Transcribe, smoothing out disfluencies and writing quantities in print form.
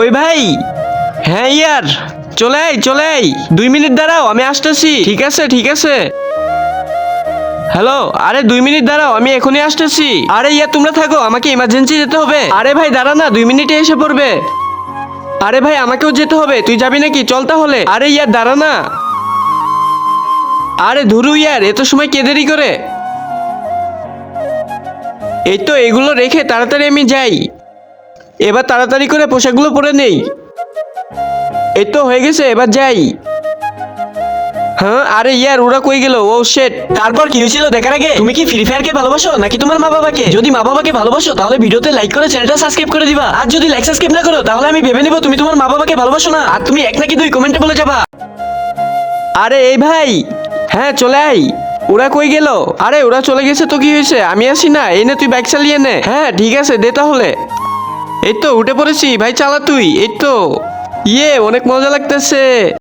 ওই ভাই, হ্যাঁ ইয়ার, চলে আই 2 মিনিট দাঁড়াও, আমি আসতেছি। ঠিক আছে ঠিক আছে। হ্যালো, আরে 2 মিনিট দাঁড়াও, আমি এখনই আসতেছি। আরে ইয়ার তোমরা থাকো, আমাকে ইমার্জেন্সি যেতে হবে। আরে ভাই দাঁড়া না, 2 মিনিটে এসে পড়বে। আরে ভাই আমাকেও যেতে হবে, তুই যাবি নাকি? চল তাহলে। আরে ইয়ার দাঁড়া না। আরে ধুরু ইয়ার, এত সময় কে দেরি করে? এই তো এগুলো রেখে তাড়াতাড়ি আমি যাই। এবার তাড়াতাড়ি করে পোশাকগুলো পরে নেই। এই তো হয়ে গেছে, এবার যাই। হ্যাঁ, আরে ইয়ার ওরা কই গেল? ও শেট। তারপর কি হয়েছিল দেখার আগে তুমি কি ফ্রি ফায়ারকে ভালোবাসো নাকি তোমার মা বাবাকে? যদি মা বাবাকে ভালোবাসো তাহলে ভিডিওতে লাইক করে চ্যানেলটা সাবস্ক্রাইব করে দিবা। আর যদি লাইক সাবস্ক্রাইব না করো তাহলে আমি ভেবে নিব তুমি তোমার মা বাবাকে ভালোবাসো না। আর তুমি 1 নাকি 2 কমেন্টে বলে যাবা। আরে এই ভাই, হ্যাঁ চলে আই। ওরা কই গেল? আরে ওরা চলে গেছে তো কি হয়েছে, আমি আসি না। এই নে তুই বাইক চালিয়ে নে। হ্যাঁ ঠিক আছে, দে তাহলে। এই তো উঠে পড়েছি ভাই, চালা তুই। এই তো, ইয়ে অনেক মজা লাগতেছে।